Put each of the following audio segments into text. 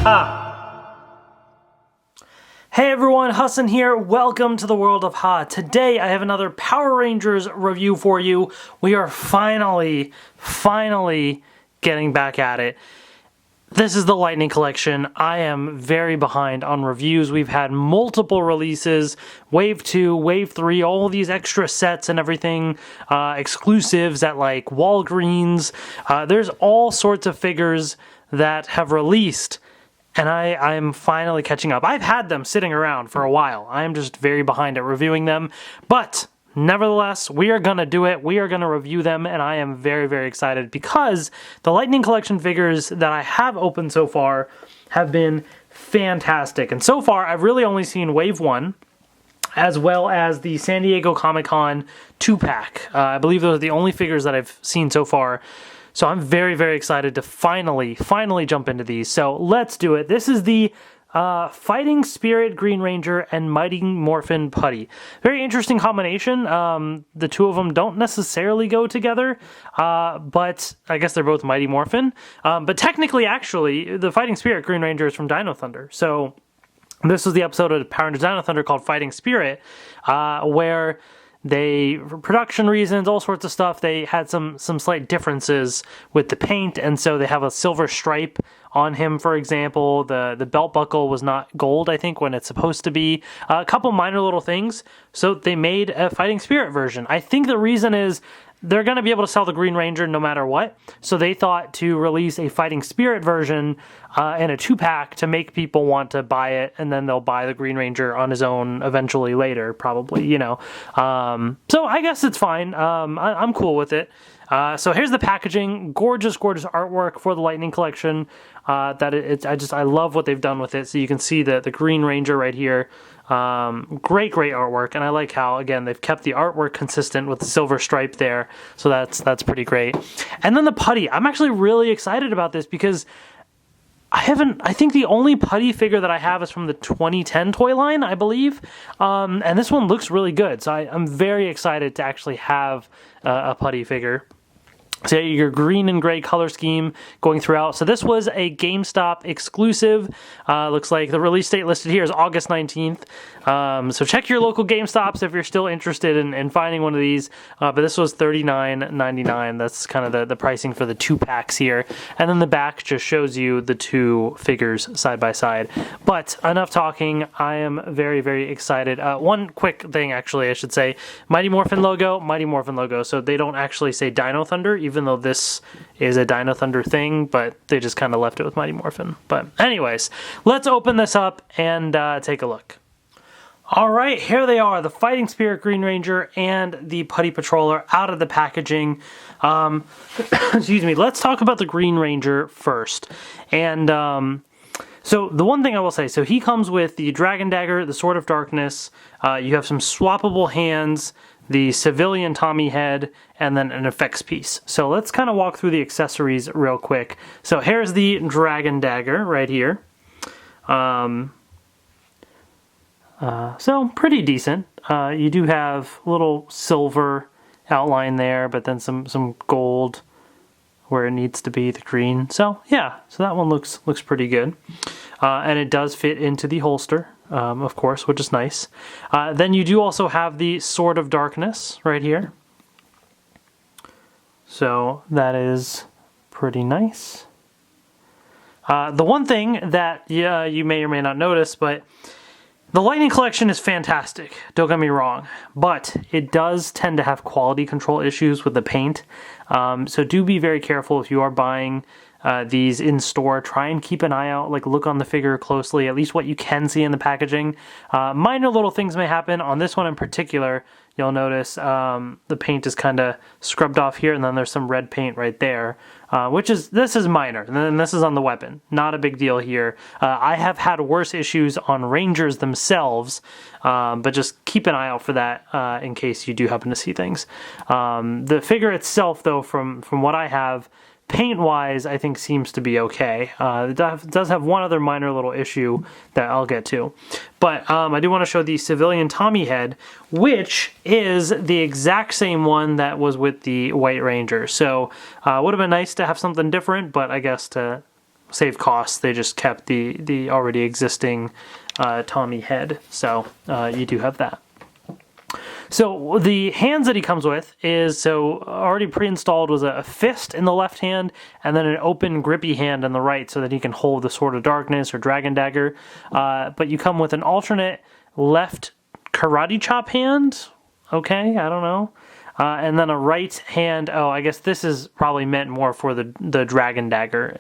Ha! Hey everyone, Hassan here. Welcome to the world of Ha. Today I have another Power Rangers review for you. We are finally getting back at it. This is the Lightning Collection. I am very behind on reviews. We've had multiple releases, Wave 2, Wave 3, all these extra sets and everything, exclusives at like Walgreens. There's all sorts of figures that have released, and I'm finally catching up. I've had them sitting around for a while. I'm just very behind at reviewing them, but nevertheless, we are going to do it. We are going to review them, and I am very excited because the Lightning Collection figures that I have opened so far have been fantastic. And so far, I've really only seen Wave 1, as well as the San Diego Comic-Con 2-pack. I believe those are the only figures that I've seen so far. So I'm very excited to finally jump into these. So let's do it. This is the Fighting Spirit Green Ranger and Mighty Morphin Putty. Very interesting combination. The two of them don't necessarily go together, but I guess they're both Mighty Morphin. But technically, actually, the Fighting Spirit Green Ranger is from Dino Thunder. So this was the episode of Power Rangers Dino Thunder called Fighting Spirit, where they, for production reasons, all sorts of stuff, they had some slight differences with the paint, and so they have a silver stripe on him, for example. The belt buckle was not gold, I think, when it's supposed to be. A couple minor little things, so they made a Fighting Spirit version. I think the reason is they're going to be able to sell the Green Ranger no matter what, so they thought to release a Fighting Spirit version in a 2-pack to make people want to buy it, and then they'll buy the Green Ranger on his own eventually later, probably, you know. So I guess it's fine. I'm cool with it. So here's the packaging. Gorgeous artwork for the Lightning Collection. I love what they've done with it. So you can see the Green Ranger right here. Great artwork, and I like how, again, they've kept the artwork consistent with the silver stripe there, so that's pretty great. And then the Putty. I'm actually really excited about this because I think the only Putty figure that I have is from the 2010 toy line, I believe, and this one looks really good, so I'm very excited to actually have a Putty figure. So your green and gray color scheme going throughout. So this was a GameStop exclusive. Looks like the release date listed here is August 19th. So check your local GameStops if you're still interested in finding one of these. But this was $39.99. That's kind of the pricing for the 2-packs here. And then the back just shows you the two figures side by side. But enough talking. I am very excited. One quick thing, actually, I should say. Mighty Morphin logo. So they don't actually say Dino Thunder, even though this is a Dino Thunder thing, but they just kind of left it with Mighty Morphin. But anyways, let's open this up and take a look. Alright, here they are, the Fighting Spirit Green Ranger and the Putty Patroller out of the packaging. Excuse me, let's talk about the Green Ranger first. And so the one thing I will say, so he comes with the Dragon Dagger, the Sword of Darkness, you have some swappable hands, the civilian Tommy head, and then an effects piece. So let's kind of walk through the accessories real quick. So here's the Dragon Dagger right here. So pretty decent. You do have a little silver outline there, but then some gold where it needs to be, the green. So yeah, so that one looks pretty good. And it does fit into the holster, of course, which is nice. Then you do also have the Sword of Darkness right here. So that is pretty nice. The one thing that you may or may not notice, but the Lightning Collection is fantastic, don't get me wrong, but it does tend to have quality control issues with the paint. So do be very careful if you are buying these in store. Try and keep an eye out, like look on the figure closely, at least what you can see in the packaging. Minor little things may happen. On this one in particular, you'll notice the paint is kind of scrubbed off here, and then there's some red paint right there, this is minor, and then this is on the weapon. Not a big deal here. I have had worse issues on Rangers themselves, but just keep an eye out for that in case you do happen to see things. The figure itself, though, from what I have, paint-wise, I think seems to be okay. It does have one other minor little issue that I'll get to. But I do want to show the civilian Tommy head, which is the exact same one that was with the White Ranger. So would have been nice to have something different, but I guess to save costs. They just kept the already existing Tommy head. So you do have that. So the hands that he comes with is, so already pre-installed was a fist in the left hand and then an open grippy hand in the right so that he can hold the Sword of Darkness or Dragon Dagger. But you come with an alternate left karate chop hand. Okay, I don't know. And then a right hand, oh, I guess this is probably meant more for the Dragon Dagger,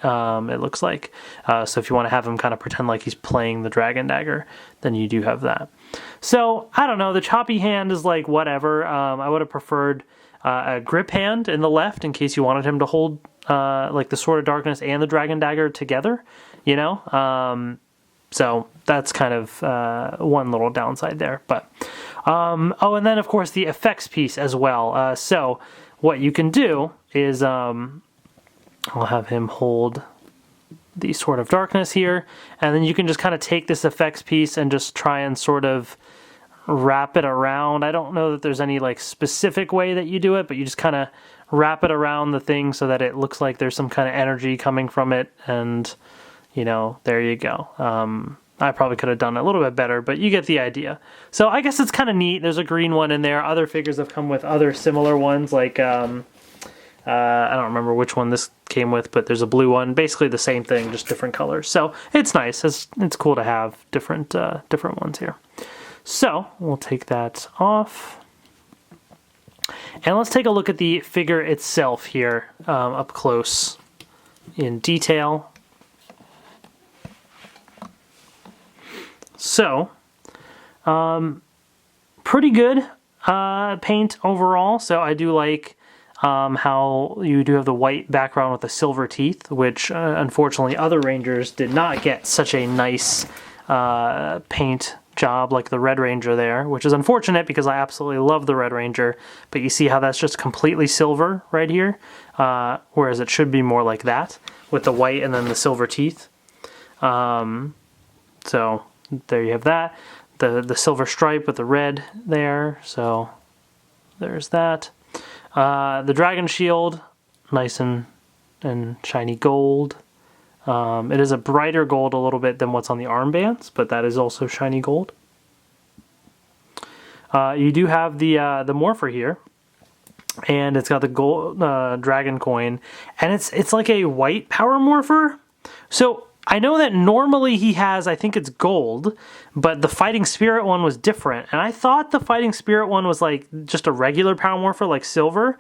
it looks like. So if you want to have him kind of pretend like he's playing the Dragon Dagger, then you do have that. So, I don't know, the choppy hand is like whatever. I would have preferred a grip hand in the left in case you wanted him to hold like the Sword of Darkness and the Dragon Dagger together, you know? So that's kind of one little downside there. But oh, and then of course the effects piece as well. So what you can do is I'll have him hold the Sword of Darkness here, and then you can just kind of take this effects piece and just try and sort of wrap it around. I don't know that there's any like specific way that you do it, but you just kind of wrap it around the thing so that it looks like there's some kind of energy coming from it, and you know, there you go. I probably could have done it a little bit better, but you get the idea. So I guess it's kind of neat. There's a green one in there. Other figures have come with other similar ones, like I don't remember which one this came with, but there's a blue one. Basically the same thing, just different colors. So it's nice. It's cool to have different ones here. So we'll take that off. And let's take a look at the figure itself here, up close in detail. So, pretty good paint overall. So I do like how you do have the white background with the silver teeth, which unfortunately other Rangers did not get such a nice paint job like the Red Ranger there, which is unfortunate because I absolutely love the Red Ranger, but you see how that's just completely silver right here, whereas it should be more like that with the white and then the silver teeth. So there you have that. The silver stripe with the red there, so there's that. The dragon shield, nice and shiny gold. It is a brighter gold a little bit than what's on the armbands, but that is also shiny gold. You do have the Morpher here, and it's got the gold dragon coin, and it's like a white Power Morpher. So I know that normally he has, I think it's gold, but the Fighting Spirit one was different. And I thought the Fighting Spirit one was like just a regular Power Morpher, like silver.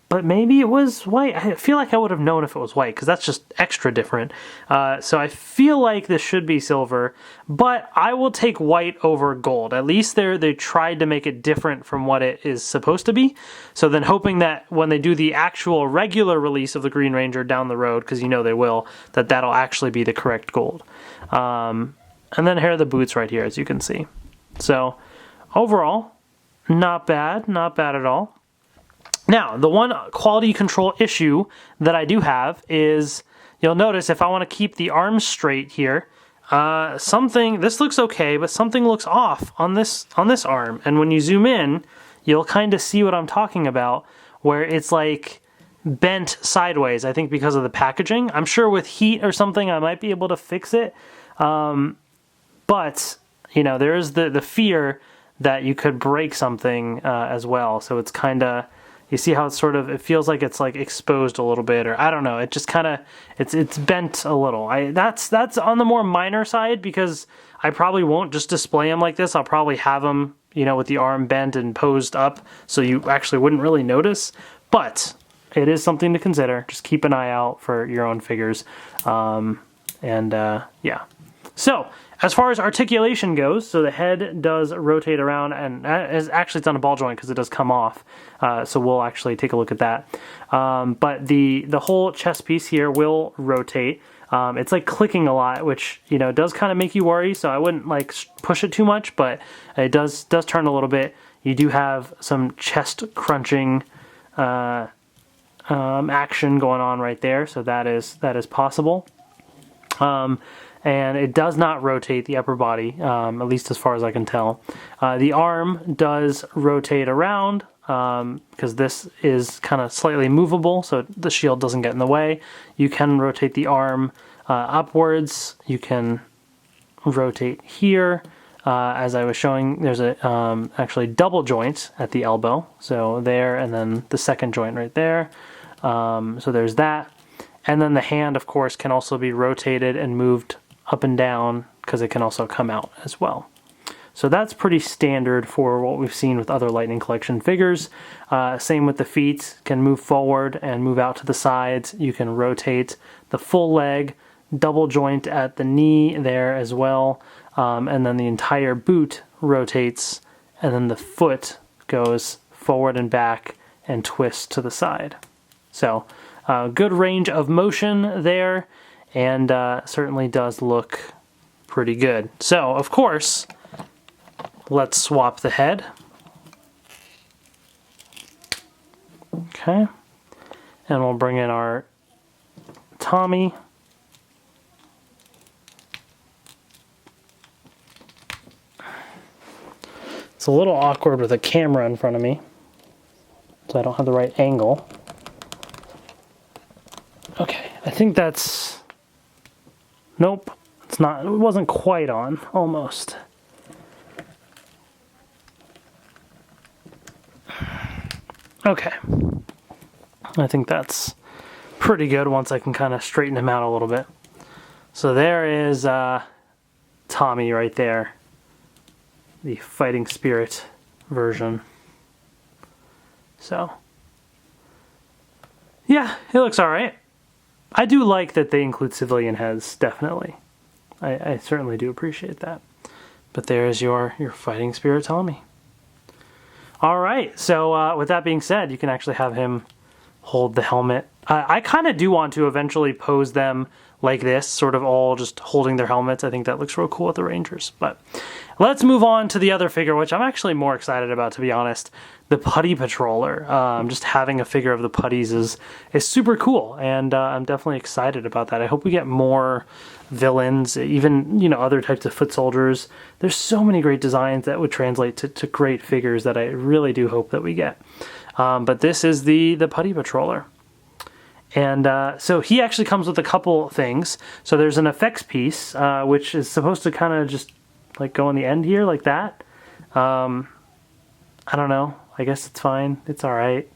But maybe it was white. I feel like I would have known if it was white, because that's just extra different. So I feel like this should be silver, but I will take white over gold. At least they tried to make it different from what it is supposed to be. So then hoping that when they do the actual regular release of the Green Ranger down the road, because you know they will, that'll actually be the correct gold. And then here are the boots right here, as you can see. So overall, not bad at all. Now, the one quality control issue that I do have is, you'll notice if I want to keep the arms straight here, this looks okay, but something looks off on this arm. And when you zoom in, you'll kind of see what I'm talking about, where it's like bent sideways, I think because of the packaging. I'm sure with heat or something I might be able to fix it. But, you know, there is the fear that you could break something as well. So it's kind of... You see how it's sort of, it feels like it's like exposed a little bit, or I don't know, it just kind of, it's bent a little. That's on the more minor side, because I probably won't just display them like this. I'll probably have them, you know, with the arm bent and posed up, so you actually wouldn't really notice. But it is something to consider. Just keep an eye out for your own figures. Yeah. So, as far as articulation goes, so the head does rotate around, and actually it's on a ball joint because it does come off. So we'll actually take a look at that. But the whole chest piece here will rotate. It's like clicking a lot, which, you know, does kind of make you worry. So I wouldn't like push it too much, but it does turn a little bit. You do have some chest crunching action going on right there, so that is possible. And it does not rotate the upper body, at least as far as I can tell. The arm does rotate around, because this is kind of slightly movable, so the shield doesn't get in the way. You can rotate the arm upwards. You can rotate here. As I was showing, there's a actually double joint at the elbow, so there, and then the second joint right there. So there's that. And then the hand, of course, can also be rotated and moved up and down because it can also come out as well. So that's pretty standard for what we've seen with other Lightning Collection figures. Same with the feet, can move forward and move out to the sides. You can rotate the full leg, double joint at the knee there as well. And then the entire boot rotates, and then the foot goes forward and back and twists to the side. So good range of motion there, and certainly does look pretty good. So, of course, let's swap the head. Okay. And we'll bring in our Tommy. It's a little awkward with a camera in front of me, so I don't have the right angle. Okay, I think that's... Nope, it's not. It wasn't quite on, almost. Okay, I think that's pretty good once I can kind of straighten him out a little bit. So there is Tommy right there. The fighting spirit version. So, yeah, it looks alright. I do like that they include civilian heads, definitely. I certainly do appreciate that. But there's your fighting spirit Tommy. Alright, so with that being said, you can actually have him hold the helmet. I kind of do want to eventually pose them like this, sort of all just holding their helmets. I think that looks real cool with the Rangers. But let's move on to the other figure, which I'm actually more excited about, to be honest. The Putty Patroller. Just having a figure of the Putties is super cool, and I'm definitely excited about that. I hope we get more villains, even, you know, other types of foot soldiers. There's so many great designs that would translate to great figures that I really do hope that we get. But this is the Putty Patroller. And so he actually comes with a couple things. So there's an effects piece, which is supposed to kind of just like go on the end here like that. I don't know. I guess it's fine. It's all right.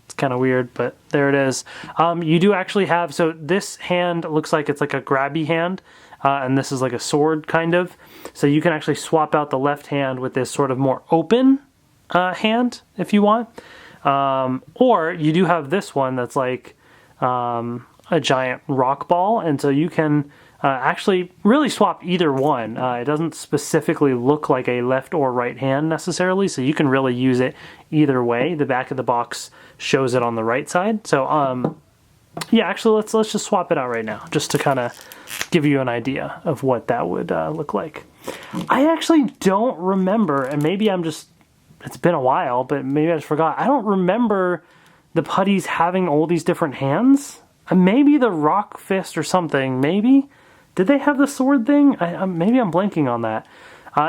It's kind of weird, but there it is. You do actually have, so this hand looks like it's like a grabby hand, and this is like a sword kind of. So you can actually swap out the left hand with this sort of more open hand if you want. Or you do have this one that's like a giant rock ball, and so you can actually really swap either one. It doesn't specifically look like a left or right hand necessarily, so you can really use it either way. The back of the box shows it on the right side. So yeah, actually let's just swap it out right now, just to kind of give you an idea of what that would look like. I actually don't remember, and maybe it's been a while, but maybe I just forgot. I don't remember the Putties having all these different hands. Maybe the rock fist or something, maybe? Did they have the sword thing? Maybe I'm blanking on that.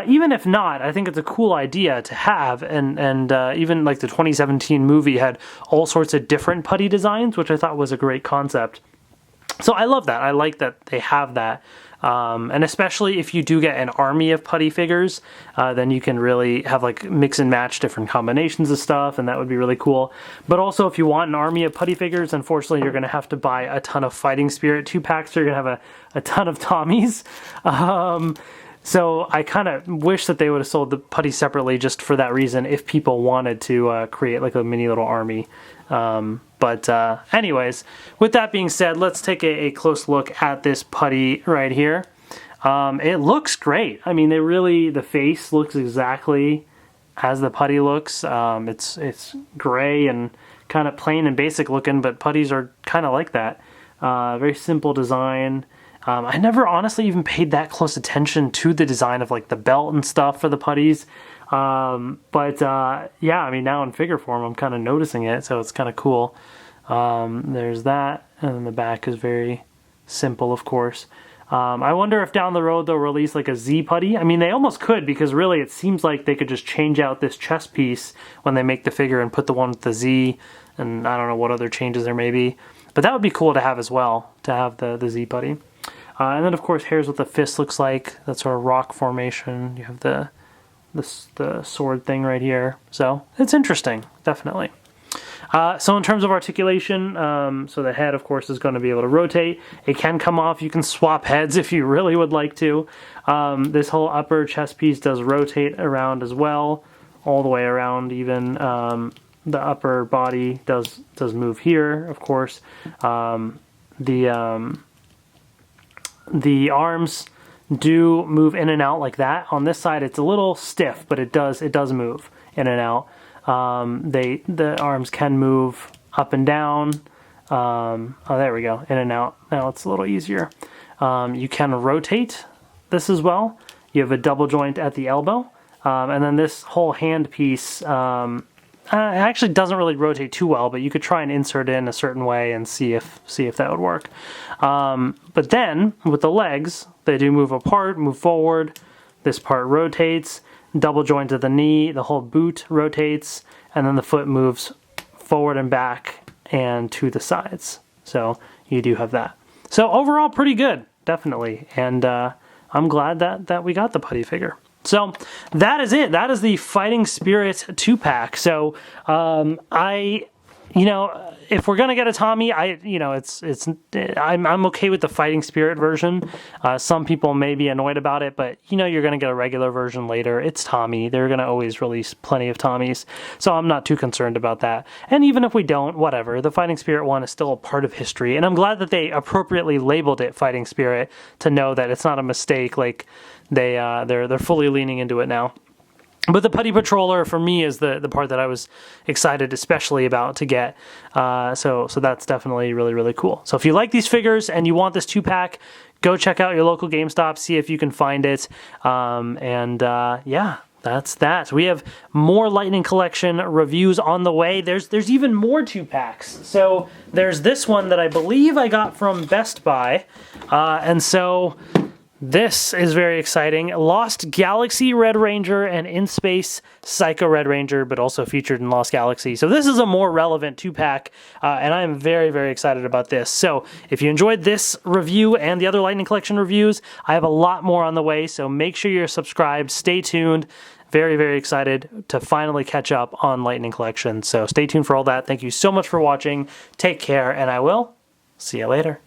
Even if not, I think it's a cool idea to have, and even like the 2017 movie had all sorts of different Putty designs, which I thought was a great concept. So I love that. I like that they have that. And especially if you do get an army of Putty figures, then you can really have like mix and match different combinations of stuff, and that would be really cool. But also if you want an army of Putty figures, unfortunately you're going to have to buy a ton of Fighting Spirit 2-packs, so you're going to have a ton of Tommies. So I kind of wish that they would have sold the Putty separately just for that reason, if people wanted to create like a mini little army. But anyways, with that being said, let's take a close look at this Putty right here. It looks great. I mean, the face looks exactly as the Putty looks. It's gray and kind of plain and basic looking, but Putties are kind of like that. Very simple design. I never honestly even paid that close attention to the design of like the belt and stuff for the Putties. Yeah, I mean, now in figure form, I'm kind of noticing it, so it's kind of cool. There's that, and then the back is very simple, of course. I wonder if down the road they'll release like a Z Putty. I mean, they almost could, because really it seems like they could just change out this chest piece when they make the figure and put the one with the Z, and I don't know what other changes there may be. But that would be cool to have as well, to have the Z Putty. And then of course here's what the fist looks like. That sort of rock formation. You have the sword thing right here. So it's interesting, definitely. So in terms of articulation, so the head, of course, is going to be able to rotate. It can come off. You can swap heads if you really would like to. This whole upper chest piece does rotate around as well, all the way around even. The upper body does move here, of course. The arms do move in and out like that. On this side, it's a little stiff, but it does move in and out. The arms can move up and down. Oh, there we go, in and out. Now it's a little easier. You can rotate this as well. You have a double joint at the elbow, and then this whole hand piece it actually doesn't really rotate too well, but you could try and insert it in a certain way and see if that would work. But then with the legs, they do move apart, move forward. This part rotates. Double joint at the knee, the whole boot rotates, and then the foot moves forward and back and to the sides. So you do have that. So overall, pretty good, definitely. And I'm glad that we got the Putty figure. So that is it. That is the Fighting Spirit 2-pack. So if we're gonna get a Tommy, I'm okay with the Fighting Spirit version. Some people may be annoyed about it, but you're gonna get a regular version later. It's Tommy. They're gonna always release plenty of Tommies, so I'm not too concerned about that. And even if we don't, whatever. The Fighting Spirit one is still a part of history, and I'm glad that they appropriately labeled it Fighting Spirit to know that it's not a mistake. Like they're fully leaning into it now. But the Putty Patroller, for me, is the part that I was excited especially about to get. So that's definitely really, really cool. So if you like these figures and you want this 2-pack, go check out your local GameStop, see if you can find it. Yeah, that's that. We have more Lightning Collection reviews on the way. There's even more 2-packs. So there's this one that I believe I got from Best Buy. And so this is very exciting. Lost Galaxy Red Ranger and In Space Psycho Red Ranger, but also featured in Lost Galaxy. So this is a more relevant 2-pack, and I am very, very excited about this. So if you enjoyed this review and the other Lightning Collection reviews, I have a lot more on the way, so make sure you're subscribed. Stay tuned. Very, very excited to finally catch up on Lightning Collection. So stay tuned for all that. Thank you so much for watching. Take care, and I will see you later.